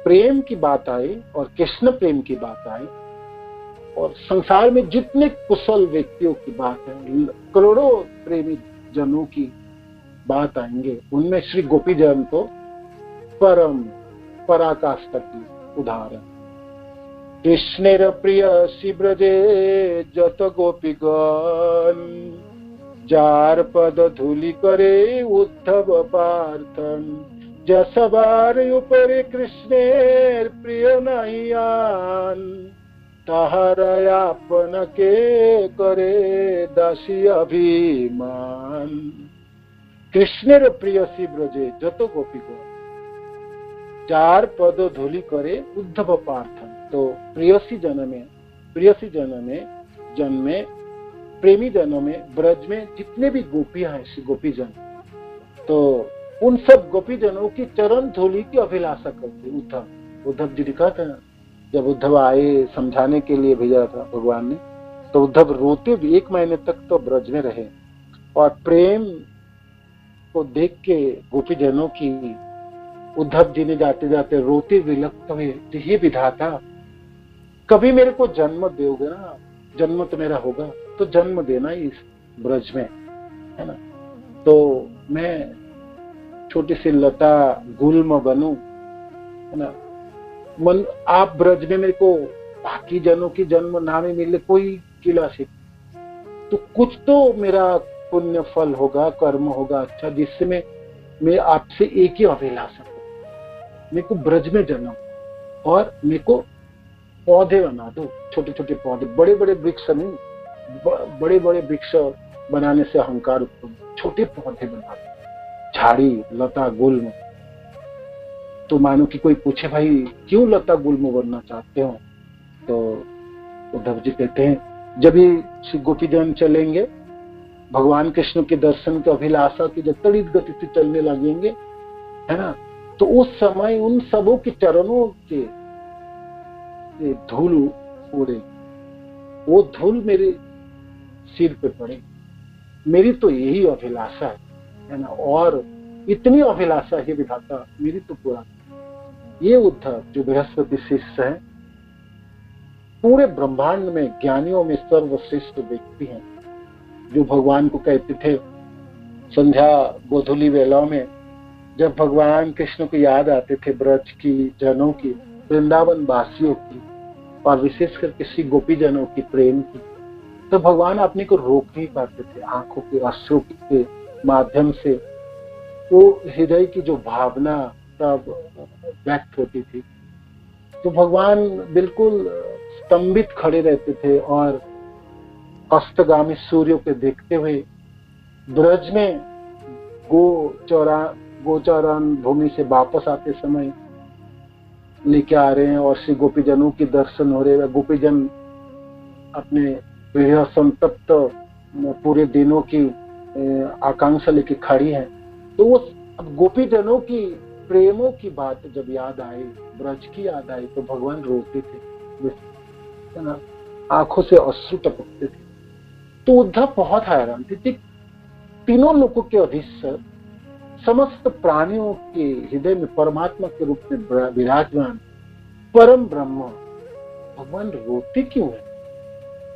प्रेम की बात आई और कृष्ण प्रेम की बात आई और संसार में जितने कुशल व्यक्तियों की बात है, करोड़ों प्रेमी जनों की बात आएंगे, उनमें श्री गोपी जन तो परम पराकाष्ठा की उदाहरण। कृष्णेर प्रिय शिब्रजे जत गोपीगण जार पद धूलि करे उद्धव पार्थन जसबार उपरे कृष्णेर प्रिय नहियान ताहार आपन के करे दासी अभिमान। कृष्णेर प्रिय शिब्रजे जत गोपीगण जार पद धूलि करे उद्धव पार्थन। तो प्रियसी जन में प्रेमी जनों में ब्रज में जितने भी गोपियां हैं, श्री गोपी जन, तो उन सब गोपी जनों की चरण धूलि की अभिलाषा करते। उद्धव जी लिखा था, जब उद्धव आए समझाने के लिए भेजा था भगवान ने, तो उद्धव रोते भी 1 महीने तक तो ब्रज में रहे और प्रेम को देख के गोपी जनों की उद्धव जी ने जाते जाते रोते विलप्त हुए, ये विधाता कभी मेरे को जन्म दोगे ना, जन्म तो मेरा होगा तो जन्म देना इस ब्रज में, है ना। तो मैं छोटी सी लता गुल्म बनूं, है ना। मन आप ब्रज में मेरे को बाकी जनों की जन्म ना में मिले कोई किला से, तो कुछ तो मेरा पुण्य फल होगा, कर्म होगा अच्छा, जिससे मैं आपसे एक ही अभिलाषा करूं, मेरे को ब्रज में जन्म और मेरे को पौधे बना दो, छोटे छोटे पौधे, बड़े बड़े वृक्ष नहीं, बड़े बड़े वृक्ष बनाने से अहंकार उत्पन्न, छोटे पौधे बना दो, झाड़ी लता गुल्म। तो मानो कि कोई पूछे भाई क्यों लता गुल्म बनना चाहते हो, तो उद्धव जी कहते हैं जब ही श्री गोपीजन चलेंगे भगवान कृष्ण के दर्शन की अभिलाषा की जब त्वरित गति से चलने लगेंगे, है ना, तो उस समय उन सबों के चरणों के धूल उड़े, वो धूल मेरे सिर पे पड़े। मेरी तो यही अभिलाषा है ना, और इतनी अभिलाषा है विधाता मेरी तो पूरा। ये उद्धव जो बृहस्पति शिष्य है, पूरे ब्रह्मांड में ज्ञानियों में सर्वश्रेष्ठ व्यक्ति हैं, जो भगवान को कहते थे संध्या गोधूली वेला में जब भगवान कृष्ण को याद आते थे, ब्रज की जनों की, वृंदावन वासियों की और विशेष करके श्री गोपी जनों की प्रेम की, तो भगवान अपने को रोक नहीं पाते थे। आंखों के अश्रु के माध्यम से वो हृदय की जो भावना तब व्यक्त होती थी, तो भगवान बिल्कुल स्तंभित खड़े रहते थे और अस्तगामी सूर्य को देखते हुए ब्रज में गोचारण भूमि से वापस आते समय लेके आ रहे हैं और श्री गोपीजनों के दर्शन हो रहे हैं। गोपीजन अपने संतप्त पूरे दिनों की आकांक्षा लेके खड़ी हैं। तो वो अब गोपी जनों की प्रेमों की बात जब याद आई, ब्रज की याद आई, तो भगवान रोते थे, है ना, आंखों से अश्रु टपकते थे। तो उद्धव बहुत हैरान थे कि तीनों लोगों के अधीश्वर, समस्त प्राणियों के हृदय में परमात्मा के रूप में विराजमान परम ब्रह्म भगवान रोते क्यों है?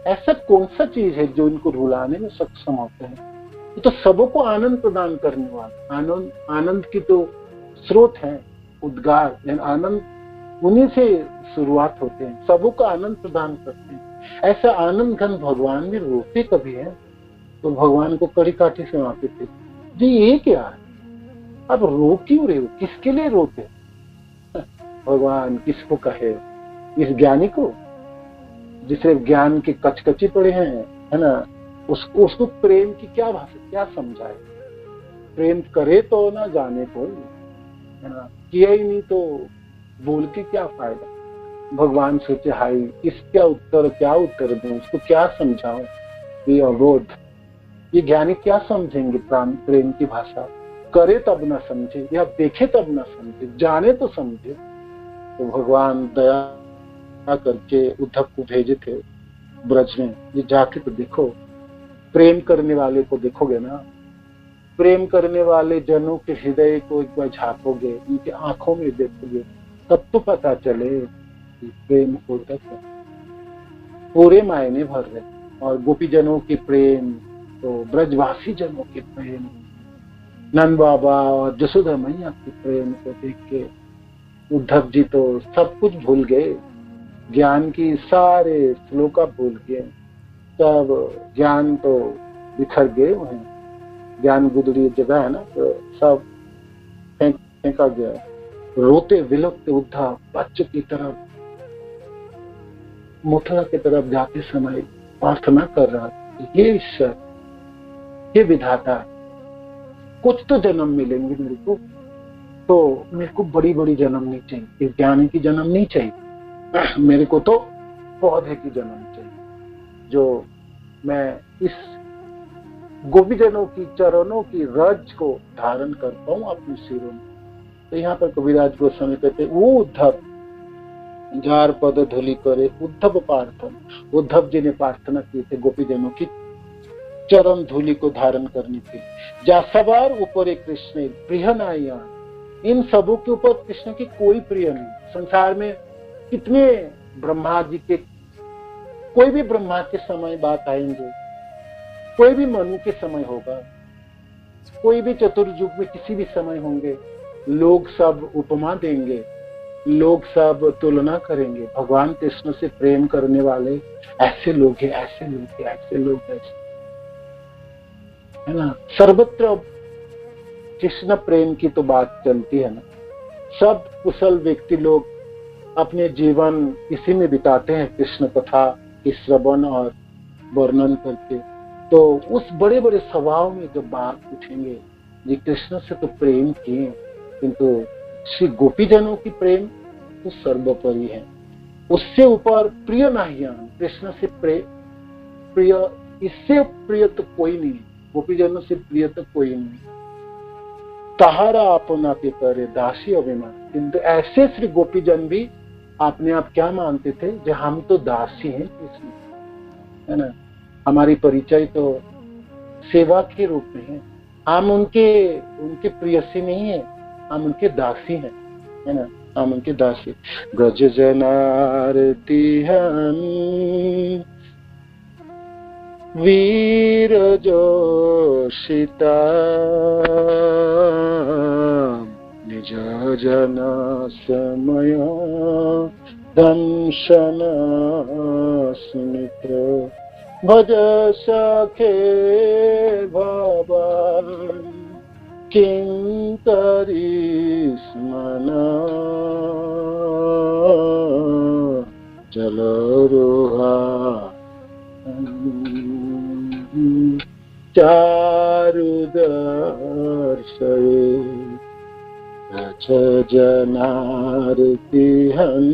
ऐसा कौन सा चीज है जो इनको रुलाने में सक्षम होते हैं? तो सबको आनंद प्रदान करने वाला, आनंद की तो स्रोत है, उद्गार, आनंद उन्हीं से शुरुआत होते हैं, सबको आनंद प्रदान करते हैं। ऐसा आनंद घन भगवान भी रोते कभी है? तो भगवान को कड़ी काठी से मापते थे, जी ये क्या है, अब रो क्यों रहे हो, किसके लिए रोते? भगवान किसको कहे, इस ज्ञानी को जिसे ज्ञान के कचकची पड़े हैं, है ना, उसको प्रेम की क्या भाषा, क्या समझाए? प्रेम करे तो ना जाने कोई, है ना, किया ही नहीं तो बोल के क्या फायदा? भगवान सोचे हाई इसका उत्तर क्या उत्तर दें, उसको क्या समझाऊं? ये अबोध, ये ज्ञानी क्या समझेंगे प्रेम की भाषा? करे तब ना समझे, या देखे तब ना समझे, जाने तो समझे। तो भगवान दया करके उद्धव को भेजे थे ब्रज में, ये जाके तो देखो, प्रेम करने वाले को देखोगे ना, प्रेम करने वाले जनों के हृदय को एक बार झांकोगे, उनकी आंखों में देखोगे, तब तो पता चले कि प्रेम होता क्या, पूरे मायने भर रहे। और गोपी जनों की प्रेम, तो ब्रजवासी जनों के प्रेम, नंद बाबा और जसोदा मैया के प्रेम को देख के उद्धव जी तो सब कुछ भूल गए, ज्ञान की सारे श्लोका भूल गए, सब ज्ञान तो बिखर गए वहीं, ज्ञान गुदड़ी जगह है ना, तो सब फेंका गया। रोते विलपते उद्धव बच्चों की तरफ, मथुरा की तरफ जाते समय प्रार्थना कर रहा था, ये ईश्वर, ये विधाता, कुछ तो जन्म मिलेंगे मेरे को, तो मेरे को बड़ी बड़ी जन्म नहीं चाहिए, इस ज्ञानी की जन्म नहीं चाहिए, मेरे को तो पौधे की जन्म चाहिए, जो मैं इस गोपी जनों की चरणों की रज को धारण कर पाऊं अपने सिरों में। तो यहाँ पर कविराज गोस्वामी कहते, वो उद्धव जार पद धूलि करे उद्धव प्रार्थना, उद्धव जी ने प्रार्थना की थी गोपी जनों की चरण धूलि को धारण करने के लिए। जा सवार ऊपर कृष्ण प्रिय नाया, इन सबों के ऊपर कृष्ण की कोई प्रिय नहीं। संसार में कितने ब्रह्मा जी के, कोई भी ब्रह्मा के समय बात आएंगे, कोई भी मनु के समय होगा, कोई भी चतुर्युग में किसी भी समय होंगे, लोग सब उपमा देंगे, लोग सब तुलना करेंगे, भगवान कृष्ण से प्रेम करने वाले ऐसे लोग हैं, ऐसे लोग हैं, ऐसे लोग हैं, है ना। सर्वत्र कृष्ण प्रेम की तो बात चलती है ना, सब कुशल व्यक्ति लोग अपने जीवन इसी में बिताते हैं, कृष्ण कथा की श्रवण और वर्णन करके। तो उस बड़े बड़े सभाओं में जब बात उठेंगे, जी कृष्ण से तो प्रेम किए, किंतु श्री गोपी जनों की प्रेम तो सर्वोपरि है, उससे ऊपर प्रिय नहीं, कृष्ण से प्रिय, इससे प्रिय तो कोई नहीं, गोपी जनों से प्रिय तो कोई नहीं। तहारा अपना के करे दासी अभिमान, किंतु ऐसे श्री गोपी जन भी अपने आप क्या मानते थे, जो हम तो दासी हैं कृष्ण, है ना, हमारी परिचय तो सेवा के रूप में है, हम उनके प्रियसी नहीं है, हम उनके दासी हैं, है ना, हम उनके दासी। गज जनारती हन वीर जोशिता निज जन समय दंशन सुमित्र भज सखे भवन किंकरी स्मना जलरोहा चारुदर्शये रच जनारती हन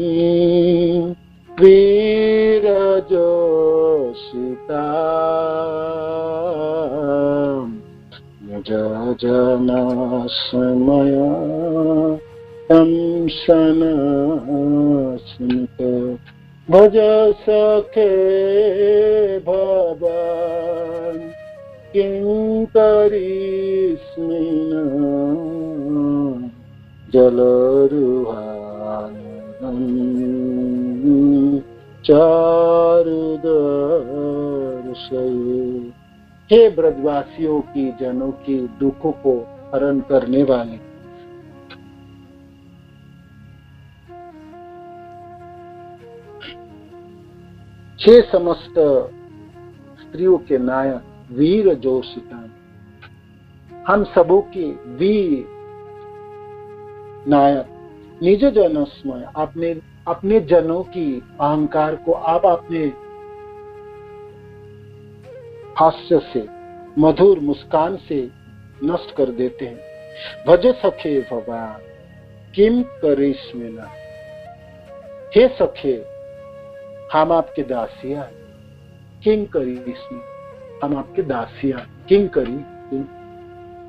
वीर जोशिता जजनस्मया तं सनस्मित भज सखे भवान् किङ्करीस्मिन् जलरुहानम् चारुदर्शये। हे ब्रजवासियों की जनों की दुखों को हरण करने वाले, हे समस्त स्त्रियों के नायक वीर जोशिता, हम सबों के वीर नायक निज जनस्मय, आपने अपने जनों की अहंकार को आप अपने हास्य से, मधुर मुस्कान से नष्ट कर देते हैं। भज सखे भगवान किम करिष्मेन, हे सखे हम आपके दासिया, किम करिष्मे हम आपके दासिया, किम करी।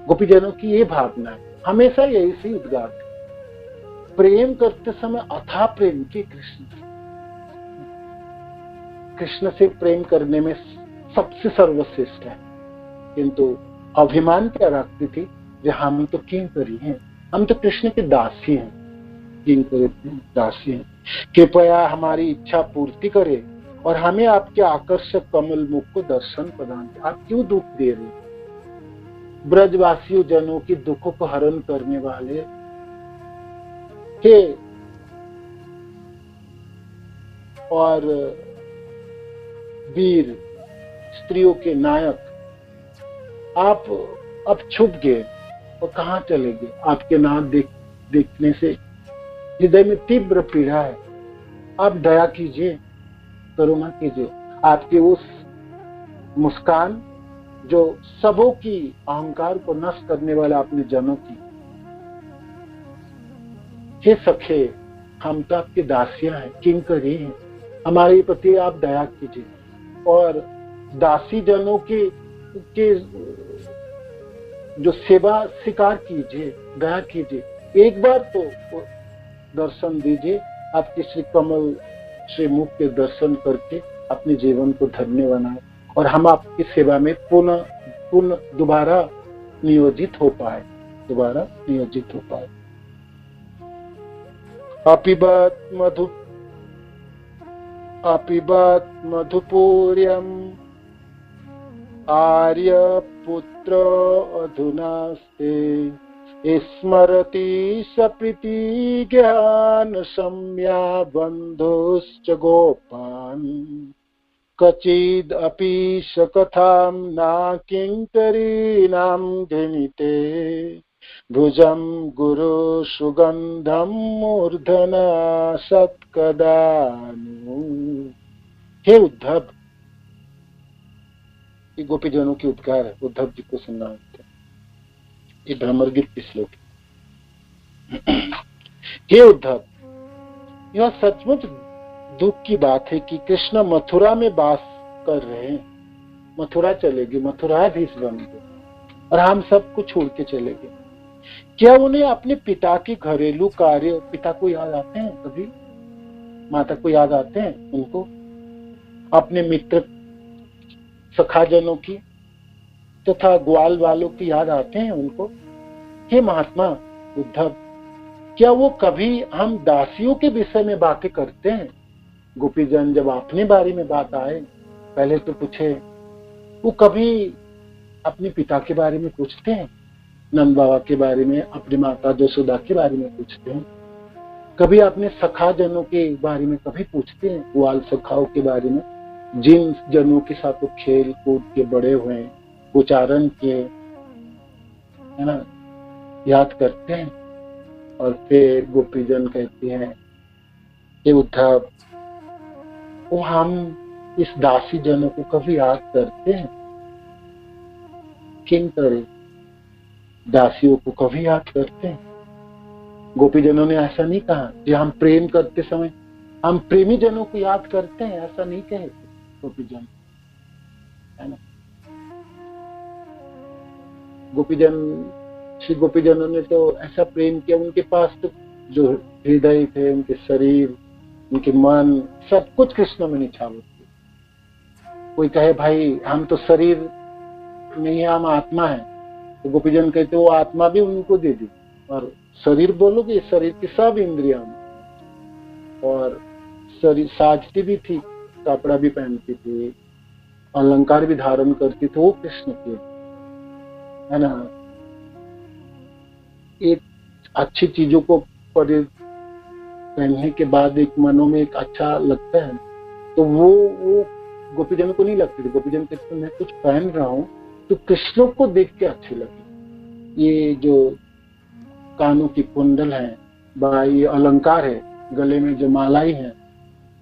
गोपीजनों की ये भावना है, हमेशा यही से उद्गार है। प्रेम करते समय अथाह प्रेम की कृष्ण से प्रेम करने में सबसे सर्वश्रेष्ठ है, किंतु अभिमान क्या रखती थी कि हम तो किंकरी हैं, हम तो कृष्ण के दासी हैं, किंकरी दासी हैं। कृपया हमारी इच्छा पूर्ति करे और हमें आपके आकर्षक कमल मुख को दर्शन प्रदान करें। आप क्यों दुख दे रहे? ब्रजवासियों जनों की दुखों को हरण करने वाले के और वीर स्त्रियों के नायक, आप अब छुप गए और कहां चले गए? आपके नाम देखने से हृदय में तीव्र पीड़ा है। आप दया कीजिए, करुणा कीजिए। आपकी उस मुस्कान जो सबों की अहंकार को नष्ट करने वाला अपने जनों की, हे सखे हम तो आपके दासियां हैं, किंकरी हैं, हमारे प्रति आप दया कीजिए और दासी जनों के जो सेवा स्वीकार कीजिए, दया कीजिए। एक बार तो दर्शन दीजिए, आपके श्री कमल श्री मुख के दर्शन करके अपने जीवन को धन्य बनाए और हम आपकी सेवा में पुनः दोबारा नियोजित हो पाए। अपिबत मधुपूर्यम् आर्यपुत्र अधुनास्ते स्मरति सप्रीति ज्ञान सम्या बन्धुश्च गोपान् कचिद् अपि सकथां न किङ्करीणां घृणीते भुजं गुरु सुगंधम मूर्धना सत्कदानु। हे उद्धव, ये गोपीजनों की उद्गार है, उद्धव जी को सुनना होता है। ये भ्रमर गीत की श्लोक। हे उद्धव, यह सचमुच दुख की बात है कि कृष्ण मथुरा में वास कर रहे हैं, मथुरा चले गए, मथुराधीश बन गए और हम सबको छोड़ के चले गए। क्या उन्हें अपने पिता के घरेलू कार्य, पिता को याद आते हैं? कभी माता को याद आते हैं उनको? अपने मित्र सखाजनों की तथा ग्वाल वालों की याद आते हैं उनको? हे महात्मा उद्धव, क्या वो कभी हम दासियों के विषय में बातें करते हैं? गोपीजन जब अपने बारे में बात आए, पहले तो पूछे, वो कभी अपने पिता के बारे में पूछते हैं? नंद बाबा के बारे में, अपनी माता जसोदा के बारे में पूछते हैं? कभी अपने सखा जनों के बारे में कभी पूछते हैं? ग्वाल सखाओं के बारे में, जिन जनों के साथ वो खेल कूद के बड़े हुए, उच्चारण के, है ना, याद करते हैं। और फिर गोपीजन कहती हैं कि उद्धव, वो हम इस दासी जनों को कभी याद करते हैं? किन करे दासियों को कभी याद करते हैं? गोपीजनों ने ऐसा नहीं कहा कि हम प्रेम करते समय हम प्रेमी जनों को याद करते हैं, ऐसा नहीं कहे गोपीजन, है ना। गोपीजन, श्री गोपीजनों ने तो ऐसा प्रेम किया, उनके पास तो जो हृदय थे, उनके शरीर, उनके मन, सब कुछ कृष्ण में निछावर थे। कोई कहे भाई हम तो शरीर नहीं है, हम आत्मा है, तो गोपीजन कहते वो आत्मा भी उनको दे दी, और शरीर बोलोगे, शरीर की सब इंद्रियां, और शरीर साजती भी थी, कपड़ा भी पहनती थी, अलंकार भी धारण करती थी, वो कृष्ण के, है ना। एक अच्छी चीजों को पहनने के बाद एक मनो में एक अच्छा लगता है, तो वो गोपीजन को नहीं लगती थी। गोपीजन कहते मैं कुछ पहन रहा हूँ तो कृष्ण को देख के अच्छी लगी। ये जो कानों की कुंडल है, ये अलंकार है, गले में जो मालाई है,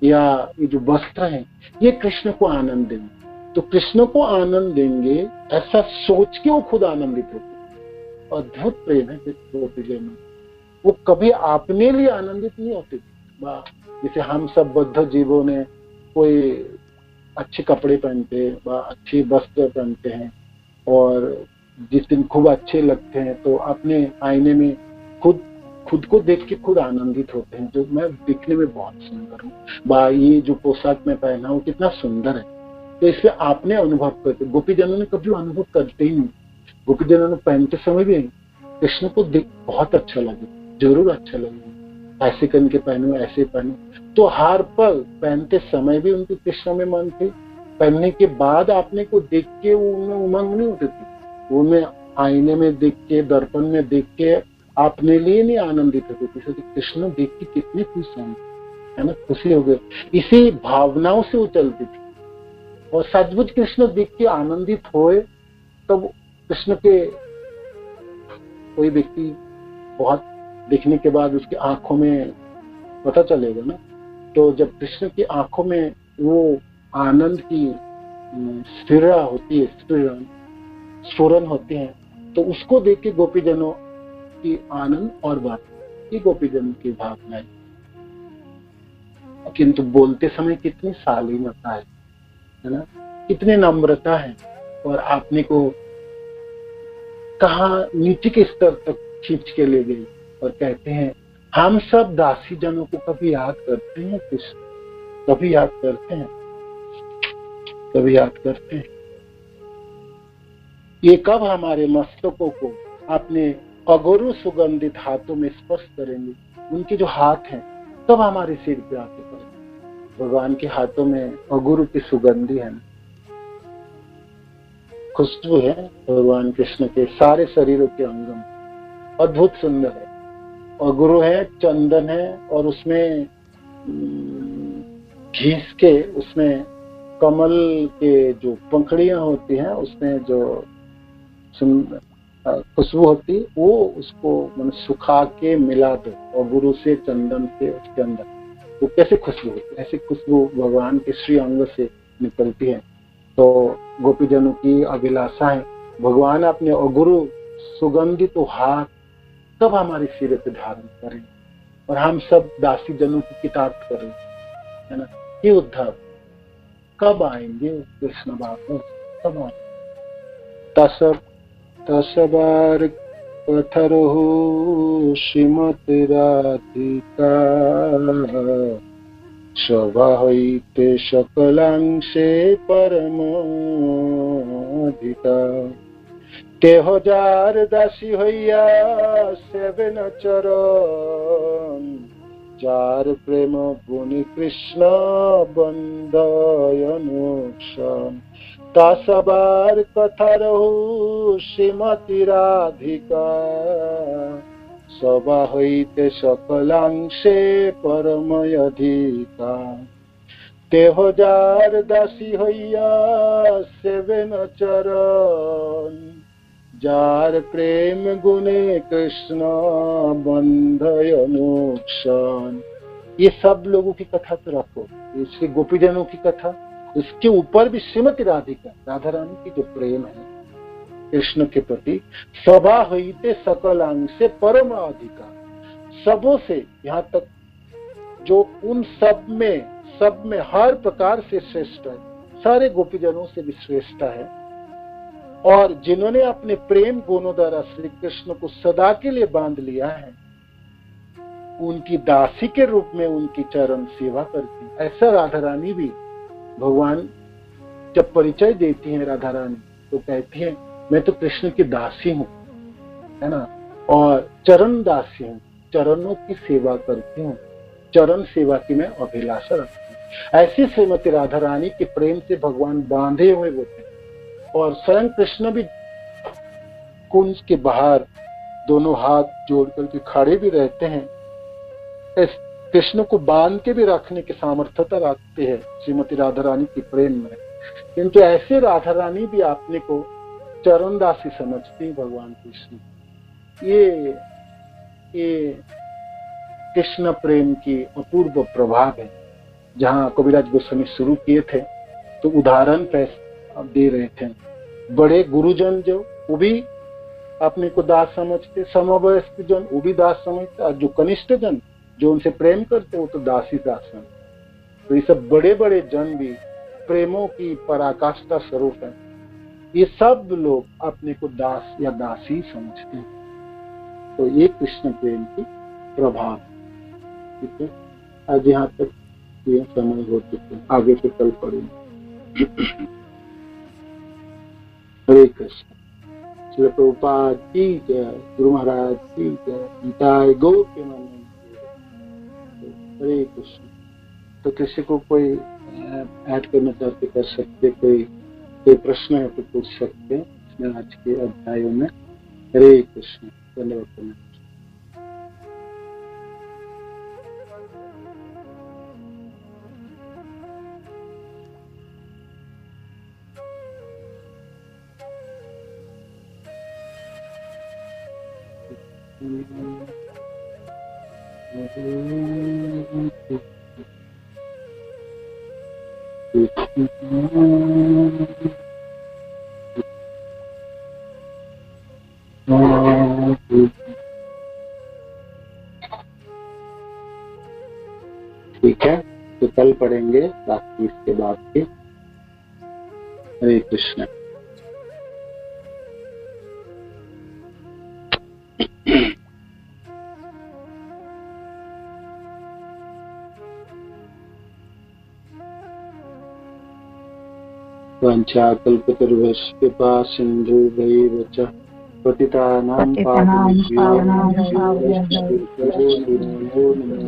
या ये जो वस्त्र है, ये कृष्ण को आनंद देंगे। तो कृष्ण को आनंद देंगे ऐसा सोच के वो खुद आनंदित होते। अद्भुत प्रेम है गोपीजन में। वो कभी अपने लिए आनंदित नहीं होते थे। जैसे हम सब बद्ध जीवों ने कोई अच्छे कपड़े पहनते, अच्छे वस्त्र पहनते हैं, और जिस दिन खूब अच्छे लगते हैं तो अपने आईने में खुद को देख के खुद आनंदित होते हैं, जो मैं दिखने में बहुत सुंदर हूँ, ये जो पोशाक मैं पहना हूँ कितना सुंदर है। तो इसलिए आपने अनुभव करते। गोपीजनों ने कभी अनुभव करते ही नहीं। गोपीजनों ने पहनते समय भी कृष्ण को देख बहुत अच्छा लगे, जरूर अच्छा लगे, ऐसे करके पहनो, ऐसे पहनो। तो हर पल पहनते समय भी उनके कृष्ण में मन थे, पहनने के बाद आपने को देख के उनमें उमंग नहीं होती थी, उनमें आईने में देख के, दर्पण में देख के अपने लिए नहीं आनंदित होते थे। कृष्ण देख के कितने खुश हैं, है ना, खुशी हो गए। इसी भावनाओं से वो चलती थी, और सचमुच कृष्ण देख के आनंदित होए तब कृष्ण के कोई व्यक्ति बहुत देखने के बाद उसकी आंखों में पता चलेगा ना। तो जब कृष्ण की आंखों में वो आनंद की स्फुरा होती है, स्फुरन होती है, तो उसको देख के गोपीजनों की आनंद और बात, ये गोपीजनों की भावना है। किंतु बोलते समय कितनी शालीनता है ना, कितनी नम्रता है, और आपने को कहा नीचे के स्तर तक खींच के ले गई, और कहते हैं हम सब दासी जनों को कभी याद करते हैं कृष्ण, कभी याद करते हैं, कभी याद करते हैं। ये कब हमारे मस्तकों को अपने अगुरु सुगंधित हाथों में स्पर्श करेंगे। उनके जो हाथ हैं तब हमारे सिर पे आके पड़ेंगे। भगवान के हाथों में अगुरु की सुगंधी है, खुशबू है भगवान कृष्ण के सारे शरीरों के अंगों, अद्भुत सुंदर है। अगुरु है, चंदन है, और उसमें घिस के, उसमें कमल के जो पंखड़ियां होती हैं उसमें जो खुशबू होती, वो उसको मन सुखा के मिला दो, और गुरु से, चंदन से उसके अंदर वो कैसे खुशबू होती है, ऐसी खुशबू भगवान के श्री अंग से निकलती है। तो गोपीजनों की अभिलाषा है भगवान अपने अगुरु सुगंधित तो हाथ कब हमारे सिर पे धारण करें, और हम सब दासी जनों की किताब करें, है ना। ये उद्धव कब आएंगे कृष्ण बाबू, कब आएंगे। तसबार पथरो श्रीमती राधिका, शोभा हईते सकलांशे परमाधिका। तेह जार दासी हईया सेवन चरण, जार प्रेम गुणी कृष्ण बंदयनुक्षण। तासबार कथा रहु श्रीमती राधिका, सभा हईते सकलांशे परमयधिका। तेह जार दासी हईया सेवन चरण, जार प्रेम गुणे कृष्ण बंधयनुक्षण। ये सब लोगों की कथा तो रखो, इसके गोपीजनों की कथा, इसके ऊपर भी श्रीमती राधिका, राधा रानी की जो प्रेम है कृष्ण के प्रति, सभा हईते सकलांग से परम अधिका, सबों से, यहाँ तक जो उन सब में हर प्रकार से श्रेष्ठ है, सारे गोपीजनों से भी श्रेष्ठ है, और जिन्होंने अपने प्रेम गुणों द्वारा श्री कृष्ण को सदा के लिए बांध लिया है, उनकी दासी के रूप में उनकी चरण सेवा करती है। ऐसा राधा रानी भी भगवान जब परिचय देती है राधा रानी तो कहती है मैं तो कृष्ण की दासी हूँ, है ना, और चरण दासी हूँ, चरणों की सेवा करती हूँ, चरण सेवा की मैं अभिलाषा रखती हूँ। ऐसी श्रीमती राधा रानी के प्रेम से भगवान बांधे हुए होते हैं और स्वयं कृष्ण भी कुंज के बाहर दोनों हाथ जोड़ करके खड़े भी रहते हैं। इस कृष्ण को बांध के भी रखने की सामर्थ्यता रखते हैं श्रीमती राधा रानी के प्रेम में। किंतु ऐसे राधा रानी भी अपने को चरणदासी समझती भगवान कृष्ण। ये कृष्ण प्रेम की अपूर्व प्रभाव है। जहाँ कविराज गोस्वामी शुरू किए थे तो उदाहरण दे रहे थे। बड़े गुरुजन जो वो भी अपने को दास समझते, समवयस्क जन वो भी दास समझते, और जो कनिष्ठ जन जो उनसे प्रेम करते वो तो दासी दास समझते। तो ये सब बड़े बड़े जन भी प्रेमों की पराकाष्ठा स्वरूप है। ये सब लोग अपने को दास या दासी समझते हैं। तो ये कृष्ण प्रेम की प्रभाव। ठीक है, आज यहाँ तक ये समय हो चुके, आगे से कल पढ़ेंगे। हरे कृष्ण। श्री प्रभुपाद की जय, गुरु महाराज की जय, निताय गौर के मन। हरे कृष्ण। तो किसी को कोई ऐड करना चाहते कर सकते, कोई प्रश्न है तो पूछ सकते हैं आज के अध्यायों में। हरे कृष्ण। धन्यवाद। ठीक है, तो कल पढ़ेंगे बाकी इसके बाद के। हरे कृष्ण। वाञ्छाकल्पतरुभ्यश्च कृपा सिन्धुभैव च पतितानां पावनेभ्यो नमो नमः।